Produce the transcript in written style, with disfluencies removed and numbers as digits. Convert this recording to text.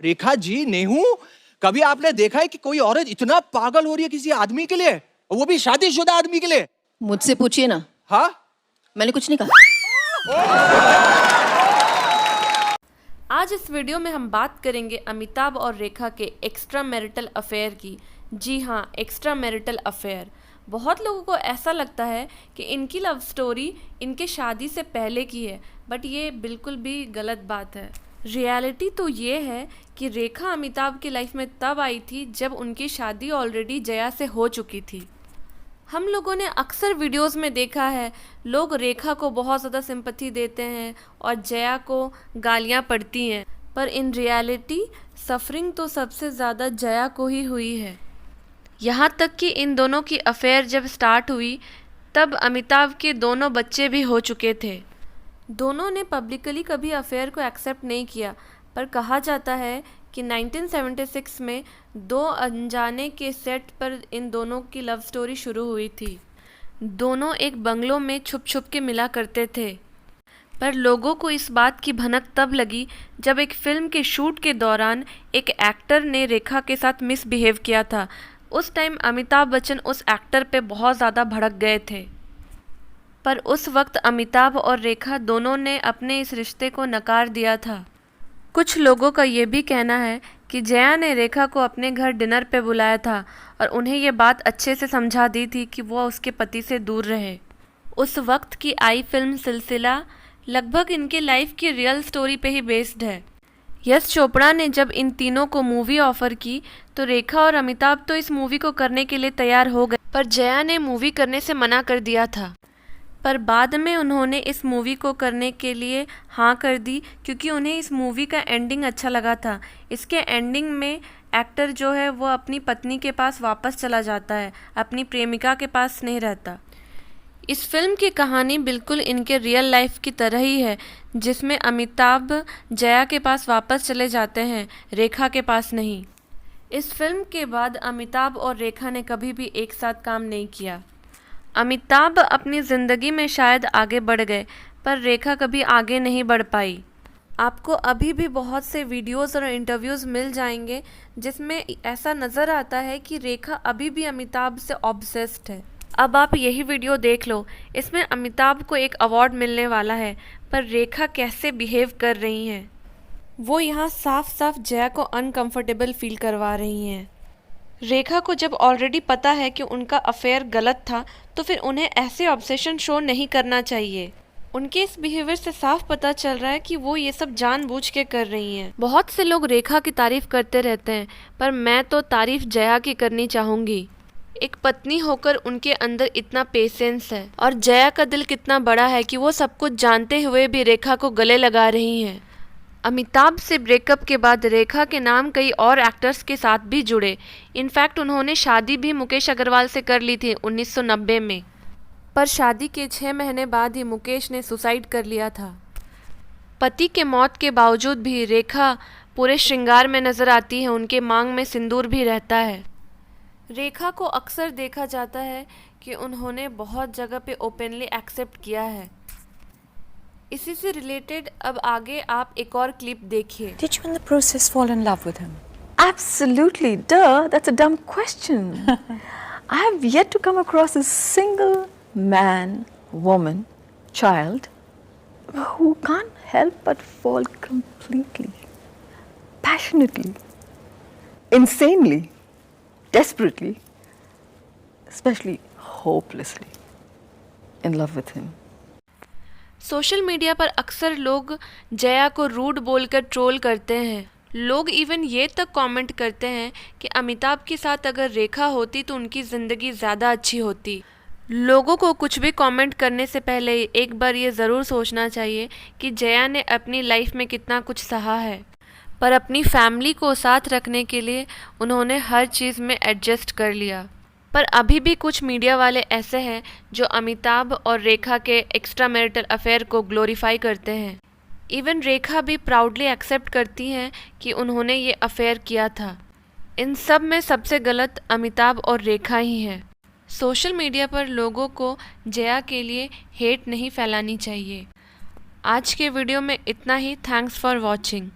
रेखा जी, नेहू, कभी आपने देखा है कि कोई औरत इतना पागल हो रही है किसी आदमी के लिए, और वो भी शादीशुदा आदमी के लिए? मुझसे पूछिए ना, हाँ, मैंने कुछ नहीं कहा। आज इस वीडियो में हम बात करेंगे अमिताभ और रेखा के एक्स्ट्रा मैरिटल अफेयर की। जी हाँ, एक्स्ट्रा मैरिटल अफेयर। बहुत लोगों को ऐसा लगता है कि इनकी लव स्टोरी इनके शादी से पहले की है, बट ये बिल्कुल भी गलत बात है। रियलिटी तो ये है कि रेखा अमिताभ की लाइफ में तब आई थी जब उनकी शादी ऑलरेडी जया से हो चुकी थी। हम लोगों ने अक्सर वीडियोस में देखा है, लोग रेखा को बहुत ज़्यादा सिंपैथी देते हैं और जया को गालियाँ पड़ती हैं, पर इन रियलिटी सफरिंग तो सबसे ज़्यादा जया को ही हुई है। यहाँ तक कि इन दोनों की अफेयर जब स्टार्ट हुई तब अमिताभ के दोनों बच्चे भी हो चुके थे। दोनों ने पब्लिकली कभी अफेयर को एक्सेप्ट नहीं किया, पर कहा जाता है कि 1976 में दो अनजाने के सेट पर इन दोनों की लव स्टोरी शुरू हुई थी। दोनों एक बंगलों में छुप छुप के मिला करते थे, पर लोगों को इस बात की भनक तब लगी जब एक फिल्म के शूट के दौरान एक एक्टर ने रेखा के साथ मिसबिहेव किया था। उस टाइम अमिताभ बच्चन उस एक्टर पे बहुत ज़्यादा भड़क गए थे, पर उस वक्त अमिताभ और रेखा दोनों ने अपने इस रिश्ते को नकार दिया था। कुछ लोगों का ये भी कहना है कि जया ने रेखा को अपने घर डिनर पे बुलाया था और उन्हें ये बात अच्छे से समझा दी थी कि वो उसके पति से दूर रहे। उस वक्त की आई फिल्म सिलसिला लगभग इनके लाइफ की रियल स्टोरी पे ही बेस्ड है। यश चोपड़ा ने जब इन तीनों को मूवी ऑफर की तो रेखा और अमिताभ तो इस मूवी को करने के लिए तैयार हो गए, पर जया ने मूवी करने से मना कर दिया था। पर बाद में उन्होंने इस मूवी को करने के लिए हाँ कर दी क्योंकि उन्हें इस मूवी का एंडिंग अच्छा लगा था। इसके एंडिंग में एक्टर जो है वो अपनी पत्नी के पास वापस चला जाता है, अपनी प्रेमिका के पास नहीं रहता। इस फिल्म की कहानी बिल्कुल इनके रियल लाइफ की तरह ही है, जिसमें अमिताभ जया के पास वापस चले जाते हैं, रेखा के पास नहीं। इस फिल्म के बाद अमिताभ और रेखा ने कभी भी एक साथ काम नहीं किया। अमिताभ अपनी ज़िंदगी में शायद आगे बढ़ गए, पर रेखा कभी आगे नहीं बढ़ पाई। आपको अभी भी बहुत से वीडियोस और इंटरव्यूज़ मिल जाएंगे जिसमें ऐसा नज़र आता है कि रेखा अभी भी अमिताभ से ऑब्सेस्ड है। अब आप यही वीडियो देख लो, इसमें अमिताभ को एक अवार्ड मिलने वाला है, पर रेखा कैसे बिहेव कर रही हैं। वो यहाँ साफ साफ जया को अनकंफर्टेबल फील करवा रही हैं। रेखा को जब ऑलरेडी पता है कि उनका अफेयर गलत था, तो फिर उन्हें ऐसे ऑब्सेशन शो नहीं करना चाहिए। उनके इस बिहेवियर से साफ पता चल रहा है कि वो ये सब जानबूझ के कर रही हैं। बहुत से लोग रेखा की तारीफ करते रहते हैं, पर मैं तो तारीफ जया की करनी चाहूँगी। एक पत्नी होकर उनके अंदर इतना पेशेंस है, और जया का दिल कितना बड़ा है कि वो सब कुछ जानते हुए भी रेखा को गले लगा रही हैं। अमिताभ से ब्रेकअप के बाद रेखा के नाम कई और एक्टर्स के साथ भी जुड़े। इनफैक्ट उन्होंने शादी भी मुकेश अग्रवाल से कर ली थी 1990 में, पर शादी के 6 महीने बाद ही मुकेश ने सुसाइड कर लिया था। पति के मौत के बावजूद भी रेखा पूरे श्रृंगार में नजर आती है, उनके मांग में सिंदूर भी रहता है। रेखा को अक्सर देखा जाता है कि उन्होंने बहुत जगह पे ओपनली एक्सेप्ट किया है। इसी से रिलेटेड अब आगे आप एक और क्लिप देखिए। Did you in the process fall in love with him? Absolutely. Duh, that's a dumb question. I have yet to come across a single man, woman, child who can't help but fall completely, passionately, insanely, desperately, especially hopelessly in love with him. Social media पर अक्सर लोग जया को rude बोलकर troll करते हैं। लोग even ये तक कमेंट करते हैं कि अमिताभ के साथ अगर रेखा होती तो उनकी ज़िंदगी ज़्यादा अच्छी होती। लोगों को कुछ भी कमेंट करने से पहले एक बार ये ज़रूर सोचना चाहिए कि जया ने अपनी लाइफ में कितना कुछ सहा है, पर अपनी फैमिली को साथ रखने के लिए उन्होंने हर चीज़ में एडजस्ट कर लिया। पर अभी भी कुछ मीडिया वाले ऐसे हैं जो अमिताभ और रेखा के एक्स्ट्रा मैरिटल अफेयर को ग्लोरीफाई करते हैं। इवन रेखा भी प्राउडली एक्सेप्ट करती हैं कि उन्होंने ये अफेयर किया था। इन सब में सबसे गलत अमिताभ और रेखा ही हैं। सोशल मीडिया पर लोगों को जया के लिए हेट नहीं फैलानी चाहिए। आज के वीडियो में इतना ही। Thanks for watching.